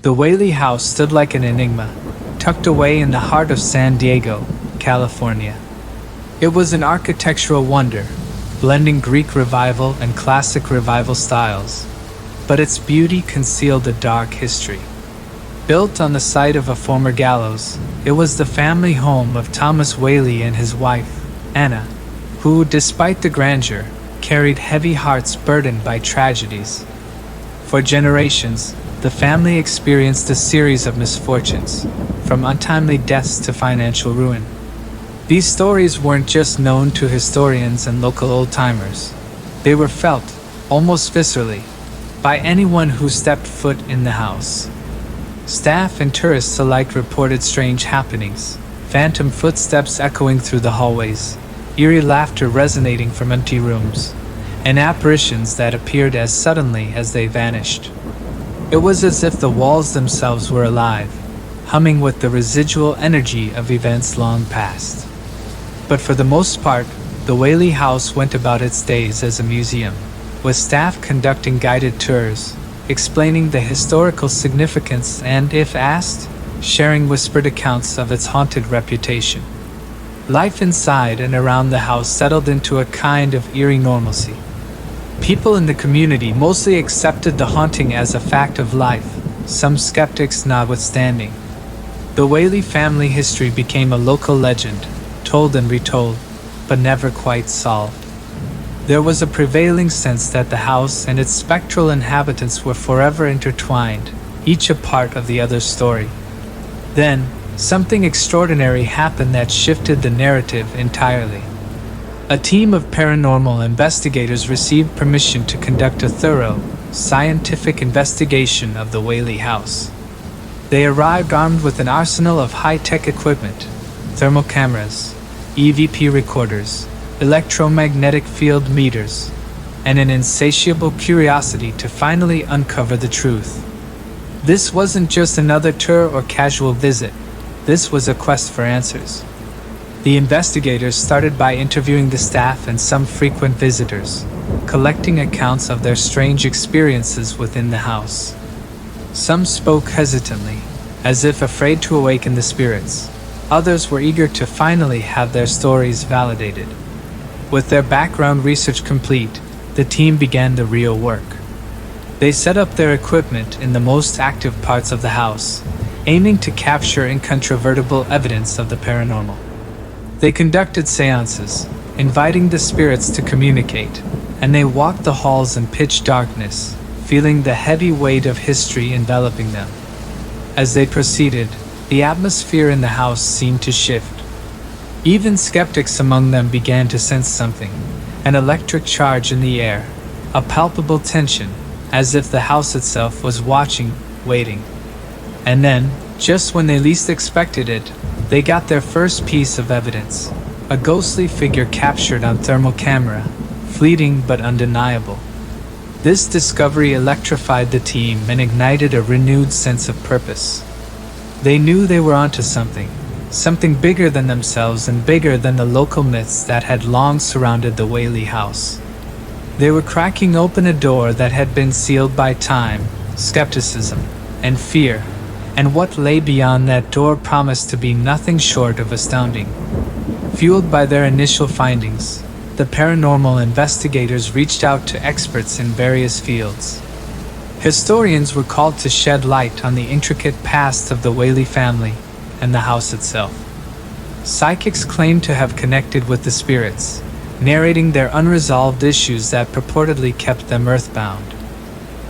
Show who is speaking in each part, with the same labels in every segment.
Speaker 1: The Whaley House stood like an enigma, tucked away in the heart of San Diego, California. It was an architectural wonder, blending Greek Revival and classic Revival styles, but its beauty concealed a dark history. Built on the site of a former gallows, it was the family home of Thomas Whaley and his wife, Anna, who, despite the grandeur, carried heavy hearts burdened by tragedies. For generations, the family experienced a series of misfortunes, from untimely deaths to financial ruin. These stories weren't just known to historians and local old-timers. They were felt, almost viscerally, by anyone who stepped foot in the house. Staff and tourists alike reported strange happenings, phantom footsteps echoing through the hallways, eerie laughter resonating from empty rooms, and apparitions that appeared as suddenly as they vanished. It was as if the walls themselves were alive, humming with the residual energy of events long past. But for the most part, the Whaley House went about its days as a museum, with staff conducting guided tours, explaining the historical significance and, if asked, sharing whispered accounts of its haunted reputation. Life inside and around the house settled into a kind of eerie normalcy. People in the community mostly accepted the haunting as a fact of life, some skeptics notwithstanding. The Whaley family history became a local legend, told and retold, but never quite solved. There was a prevailing sense that the house and its spectral inhabitants were forever intertwined, each a part of the other's story. Then, something extraordinary happened that shifted the narrative entirely. A team of paranormal investigators received permission to conduct a thorough, scientific investigation of the Whaley House. They arrived armed with an arsenal of high-tech equipment, thermal cameras, EVP recorders, electromagnetic field meters, and an insatiable curiosity to finally uncover the truth. This wasn't just another tour or casual visit. This was a quest for answers. The investigators started by interviewing the staff and some frequent visitors, collecting accounts of their strange experiences within the house. Some spoke hesitantly, as if afraid to awaken the spirits. Others were eager to finally have their stories validated. With their background research complete, the team began the real work. They set up their equipment in the most active parts of the house, aiming to capture incontrovertible evidence of the paranormal. They conducted seances, inviting the spirits to communicate, and they walked the halls in pitch darkness, feeling the heavy weight of history enveloping them. As they proceeded, the atmosphere in the house seemed to shift. Even skeptics among them began to sense something, an electric charge in the air, a palpable tension, as if the house itself was watching, waiting. And then, just when they least expected it, they got their first piece of evidence, a ghostly figure captured on thermal camera, fleeting but undeniable. This discovery electrified the team and ignited a renewed sense of purpose. They knew they were onto something bigger than themselves and bigger than the local myths that had long surrounded the Whaley House. They were cracking open a door that had been sealed by time, skepticism, and fear, and what lay beyond that door promised to be nothing short of astounding. Fueled by their initial findings, the paranormal investigators reached out to experts in various fields. Historians were called to shed light on the intricate past of the Whaley family and the house itself. Psychics claimed to have connected with the spirits, narrating their unresolved issues that purportedly kept them earthbound.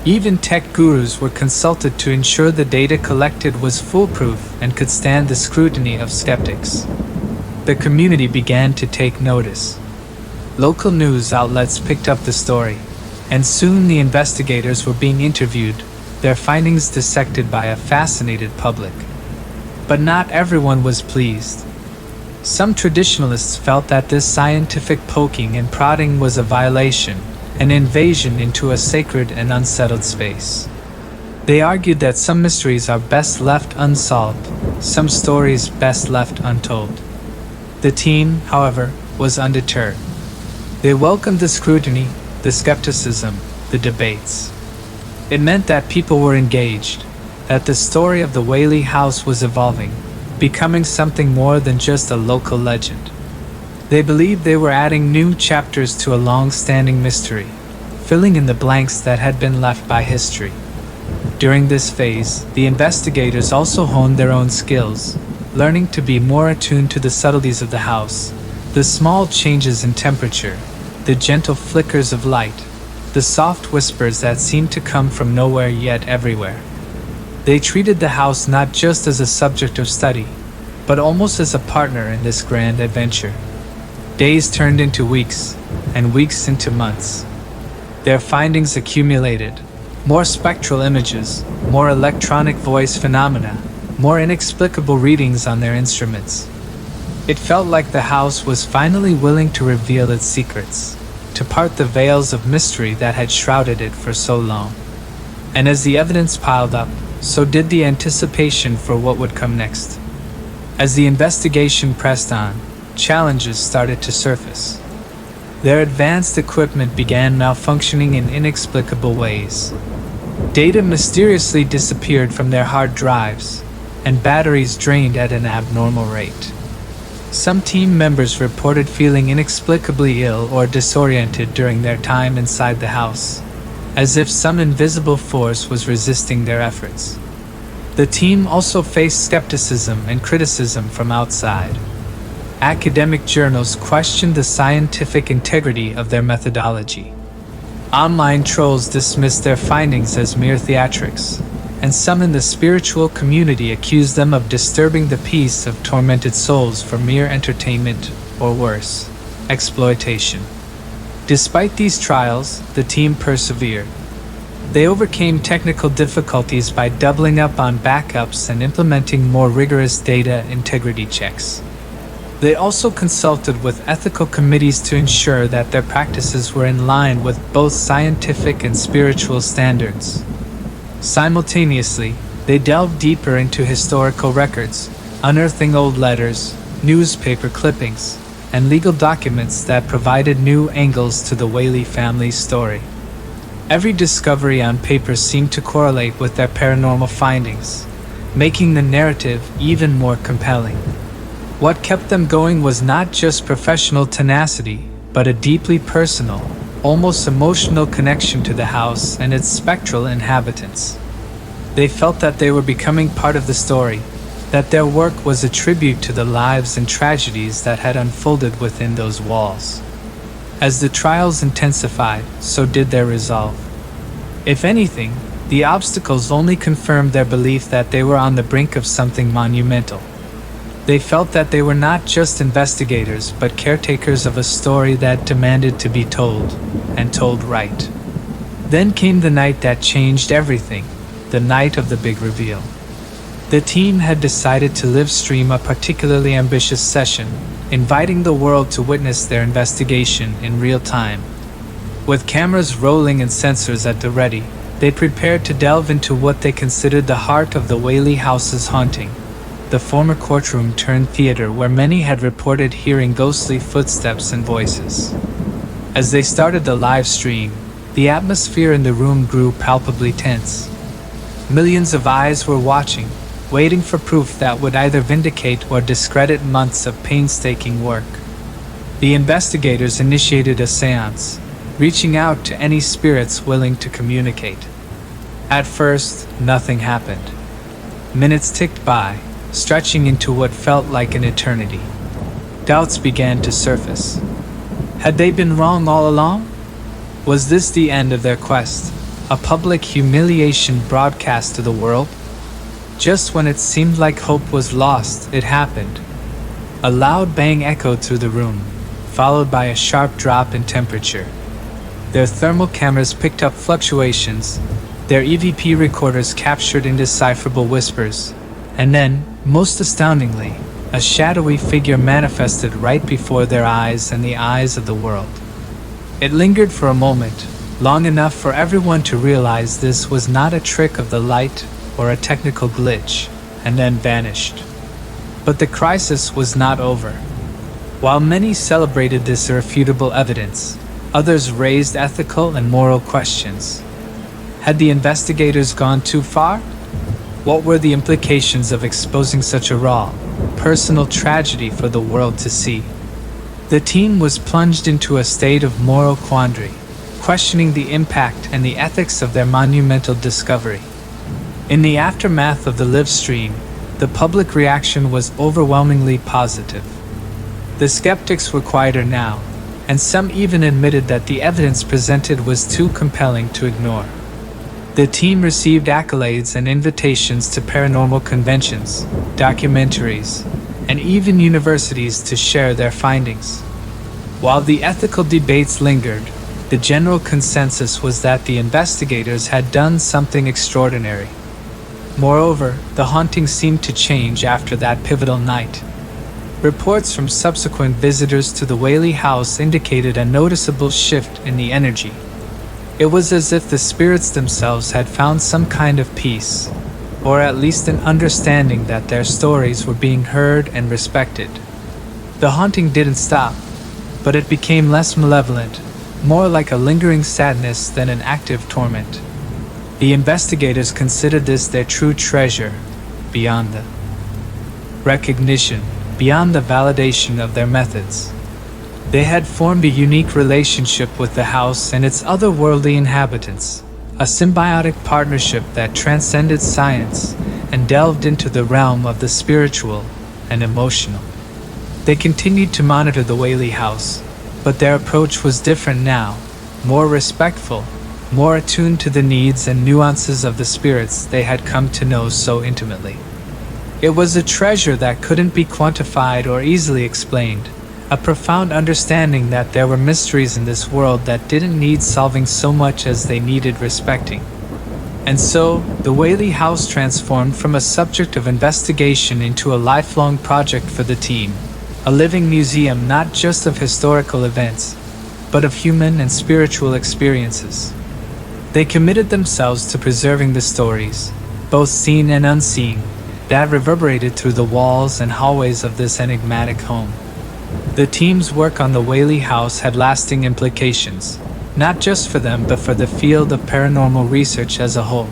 Speaker 1: Even tech gurus were consulted to ensure the data collected was foolproof and could stand the scrutiny of skeptics. The community began to take notice. Local news outlets picked up the story, and soon the investigators were being interviewed, their findings dissected by a fascinated public. But not everyone was pleased. Some traditionalists felt that this scientific poking and prodding was a violation, an invasion into a sacred and unsettled space. They argued that some mysteries are best left unsolved, some stories best left untold. The team, however, was undeterred. They welcomed the scrutiny, the skepticism, the debates. It meant that people were engaged, that the story of the Whaley House was evolving, becoming something more than just a local legend. They believed they were adding new chapters to a long-standing mystery, filling in the blanks that had been left by history. During this phase, the investigators also honed their own skills, learning to be more attuned to the subtleties of the house, the small changes in temperature, the gentle flickers of light, the soft whispers that seemed to come from nowhere yet everywhere. They treated the house not just as a subject of study, but almost as a partner in this grand adventure. Days turned into weeks, and weeks into months. Their findings accumulated. More spectral images, more electronic voice phenomena, more inexplicable readings on their instruments. It felt like the house was finally willing to reveal its secrets, to part the veils of mystery that had shrouded it for so long. And as the evidence piled up, so did the anticipation for what would come next. As the investigation pressed on, challenges started to surface. Their advanced equipment began malfunctioning in inexplicable ways. Data mysteriously disappeared from their hard drives, and batteries drained at an abnormal rate. Some team members reported feeling inexplicably ill or disoriented during their time inside the house, as if some invisible force was resisting their efforts. The team also faced skepticism and criticism from outside. Academic journals questioned the scientific integrity of their methodology. Online trolls dismissed their findings as mere theatrics, and some in the spiritual community accused them of disturbing the peace of tormented souls for mere entertainment, or worse, exploitation. Despite these trials, the team persevered. They overcame technical difficulties by doubling up on backups and implementing more rigorous data integrity checks. They also consulted with ethical committees to ensure that their practices were in line with both scientific and spiritual standards. Simultaneously, they delved deeper into historical records, unearthing old letters, newspaper clippings, and legal documents that provided new angles to the Whaley family's story. Every discovery on paper seemed to correlate with their paranormal findings, making the narrative even more compelling. What kept them going was not just professional tenacity, but a deeply personal, almost emotional connection to the house and its spectral inhabitants. They felt that they were becoming part of the story, that their work was a tribute to the lives and tragedies that had unfolded within those walls. As the trials intensified, so did their resolve. If anything, the obstacles only confirmed their belief that they were on the brink of something monumental. They felt that they were not just investigators, but caretakers of a story that demanded to be told, and told right. Then came the night that changed everything, the night of the big reveal. The team had decided to live stream a particularly ambitious session, inviting the world to witness their investigation in real time. With cameras rolling and sensors at the ready, they prepared to delve into what they considered the heart of the Whaley House's haunting, the former courtroom turned theater where many had reported hearing ghostly footsteps and voices. As they started the live stream, the atmosphere in the room grew palpably tense. Millions of eyes were watching, waiting for proof that would either vindicate or discredit months of painstaking work. The investigators initiated a seance, reaching out to any spirits willing to communicate. At first, nothing happened. Minutes ticked by, stretching into what felt like an eternity. Doubts began to surface. Had they been wrong all along? Was this the end of their quest, a public humiliation broadcast to the world? Just when it seemed like hope was lost, it happened. A loud bang echoed through the room, followed by a sharp drop in temperature. Their thermal cameras picked up fluctuations, their EVP recorders captured indecipherable whispers, and then, most astoundingly, a shadowy figure manifested right before their eyes and the eyes of the world. It lingered for a moment, long enough for everyone to realize this was not a trick of the light or a technical glitch, and then vanished. But the crisis was not over. While many celebrated this irrefutable evidence, others raised ethical and moral questions. Had the investigators gone too far? What were the implications of exposing such a raw, personal tragedy for the world to see? The team was plunged into a state of moral quandary, questioning the impact and the ethics of their monumental discovery. In the aftermath of the live stream, the public reaction was overwhelmingly positive. The skeptics were quieter now, and some even admitted that the evidence presented was too compelling to ignore. The team received accolades and invitations to paranormal conventions, documentaries, and even universities to share their findings. While the ethical debates lingered, the general consensus was that the investigators had done something extraordinary. Moreover, the haunting seemed to change after that pivotal night. Reports from subsequent visitors to the Whaley House indicated a noticeable shift in the energy. It was as if the spirits themselves had found some kind of peace, or at least an understanding that their stories were being heard and respected. The haunting didn't stop, but it became less malevolent, more like a lingering sadness than an active torment. The investigators considered this their true treasure, beyond the recognition, beyond the validation of their methods. They had formed a unique relationship with the house and its otherworldly inhabitants, a symbiotic partnership that transcended science and delved into the realm of the spiritual and emotional. They continued to monitor the Whaley House, but their approach was different now, more respectful, more attuned to the needs and nuances of the spirits they had come to know so intimately. It was a treasure that couldn't be quantified or easily explained, a profound understanding that there were mysteries in this world that didn't need solving so much as they needed respecting. And so, the Whaley House transformed from a subject of investigation into a lifelong project for the team, a living museum not just of historical events, but of human and spiritual experiences. They committed themselves to preserving the stories, both seen and unseen, that reverberated through the walls and hallways of this enigmatic home. The team's work on the Whaley House had lasting implications, not just for them but for the field of paranormal research as a whole.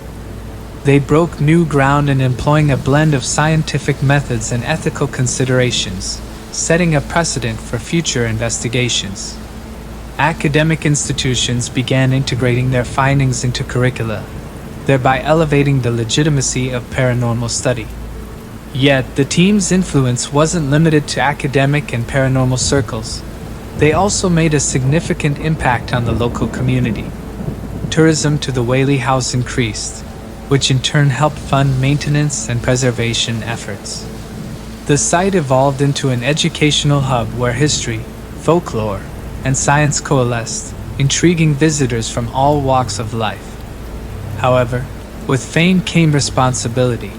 Speaker 1: They broke new ground in employing a blend of scientific methods and ethical considerations, setting a precedent for future investigations. Academic institutions began integrating their findings into curricula, thereby elevating the legitimacy of paranormal study. Yet, the team's influence wasn't limited to academic and paranormal circles. They also made a significant impact on the local community. Tourism to the Whaley House increased, which in turn helped fund maintenance and preservation efforts. The site evolved into an educational hub where history, folklore, and science coalesced, intriguing visitors from all walks of life. However, with fame came responsibility.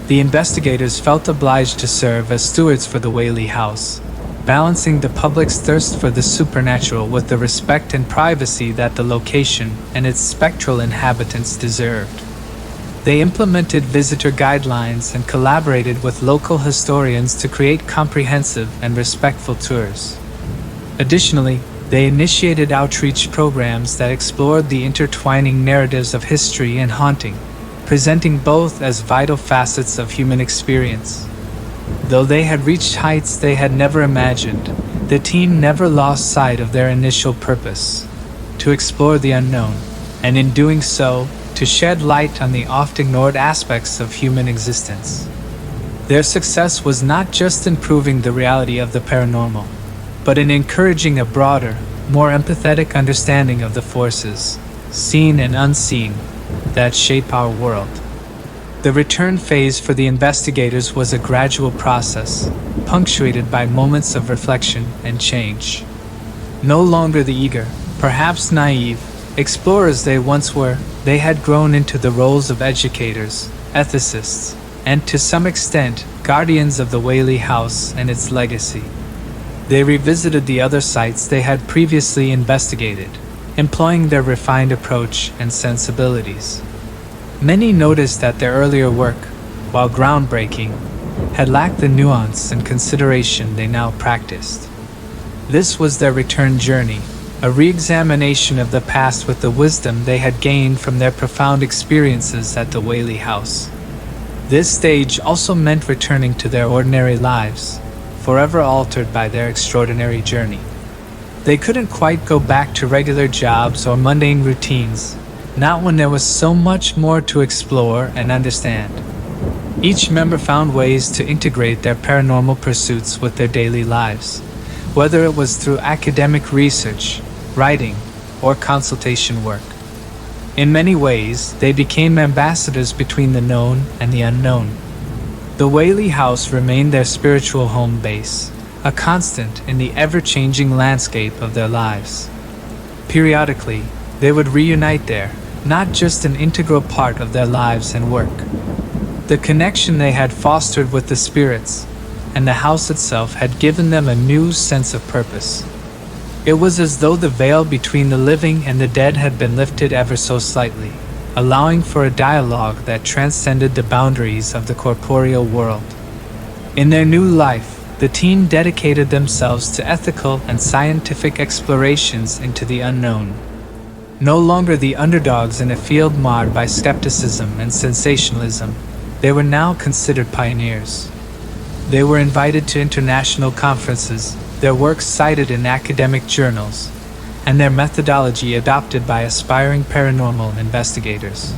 Speaker 1: The investigators felt obliged to serve as stewards for the Whaley House, balancing the public's thirst for the supernatural with the respect and privacy that the location and its spectral inhabitants deserved. They implemented visitor guidelines and collaborated with local historians to create comprehensive and respectful tours. Additionally, they initiated outreach programs that explored the intertwining narratives of history and haunting, presenting both as vital facets of human experience. Though they had reached heights they had never imagined, the team never lost sight of their initial purpose: to explore the unknown, and in doing so, to shed light on the oft-ignored aspects of human existence. Their success was not just in proving the reality of the paranormal, but in encouraging a broader, more empathetic understanding of the forces, seen and unseen, that shape our world. The return phase for the investigators was a gradual process, punctuated by moments of reflection and change. No longer the eager, perhaps naive, explorers they once were, they had grown into the roles of educators, ethicists, and to some extent, guardians of the Whaley House and its legacy. They revisited the other sites they had previously investigated, employing their refined approach and sensibilities. Many noticed that their earlier work, while groundbreaking, had lacked the nuance and consideration they now practiced. This was their return journey, a re-examination of the past with the wisdom they had gained from their profound experiences at the Whaley House. This stage also meant returning to their ordinary lives, forever altered by their extraordinary journey. They couldn't quite go back to regular jobs or mundane routines, not when there was so much more to explore and understand. Each member found ways to integrate their paranormal pursuits with their daily lives, whether it was through academic research, writing, or consultation work. In many ways, they became ambassadors between the known and the unknown. The Whaley House remained their spiritual home base, a constant in the ever-changing landscape of their lives. Periodically, they would reunite there, not just an integral part of their lives and work. The connection they had fostered with the spirits and the house itself had given them a new sense of purpose. It was as though the veil between the living and the dead had been lifted ever so slightly, allowing for a dialogue that transcended the boundaries of the corporeal world. In their new life, the team dedicated themselves to ethical and scientific explorations into the unknown. No longer the underdogs in a field marred by skepticism and sensationalism, they were now considered pioneers. They were invited to international conferences, their work cited in academic journals, and their methodology adopted by aspiring paranormal investigators.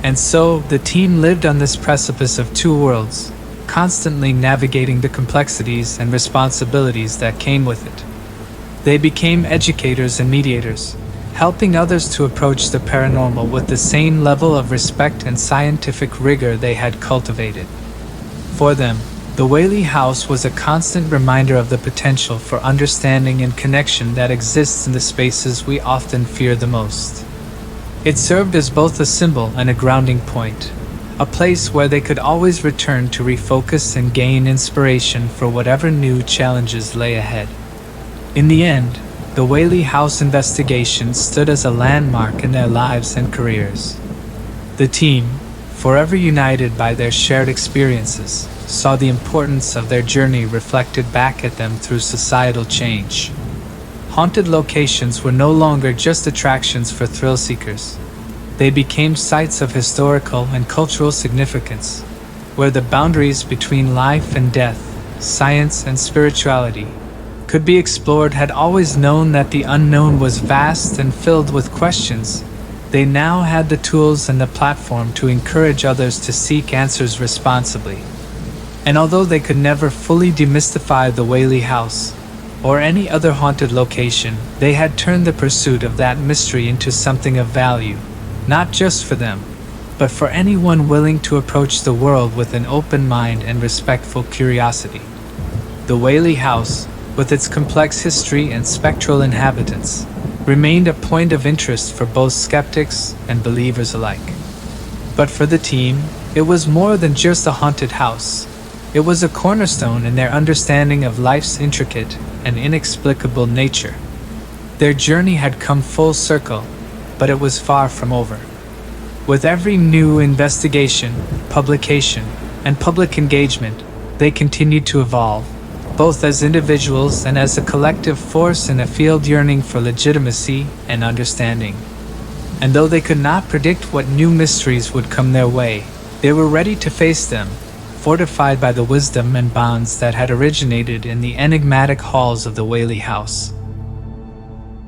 Speaker 1: And so, the team lived on this precipice of two worlds, constantly navigating the complexities and responsibilities that came with it. They became educators and mediators, helping others to approach the paranormal with the same level of respect and scientific rigor they had cultivated. For them, the Whaley House was a constant reminder of the potential for understanding and connection that exists in the spaces we often fear the most. It served as both a symbol and a grounding point, a place where they could always return to refocus and gain inspiration for whatever new challenges lay ahead. In the end, the Whaley House investigation stood as a landmark in their lives and careers. The team, forever united by their shared experiences, saw the importance of their journey reflected back at them through societal change. Haunted locations were no longer just attractions for thrill seekers. They became sites of historical and cultural significance, where the boundaries between life and death, science and spirituality, could be explored. Had always known that the unknown was vast and filled with questions. They now had the tools and the platform to encourage others to seek answers responsibly. And although they could never fully demystify the Whaley House, or any other haunted location, they had turned the pursuit of that mystery into something of value, not just for them, but for anyone willing to approach the world with an open mind and respectful curiosity. The Whaley House, with its complex history and spectral inhabitants, remained a point of interest for both skeptics and believers alike. But for the team, it was more than just a haunted house. It was a cornerstone in their understanding of life's intricate and inexplicable nature. Their journey had come full circle, but it was far from over. With every new investigation, publication, and public engagement, they continued to evolve, both as individuals and as a collective force in a field yearning for legitimacy and understanding. And though they could not predict what new mysteries would come their way, they were ready to face them, fortified by the wisdom and bonds that had originated in the enigmatic halls of the Whaley House.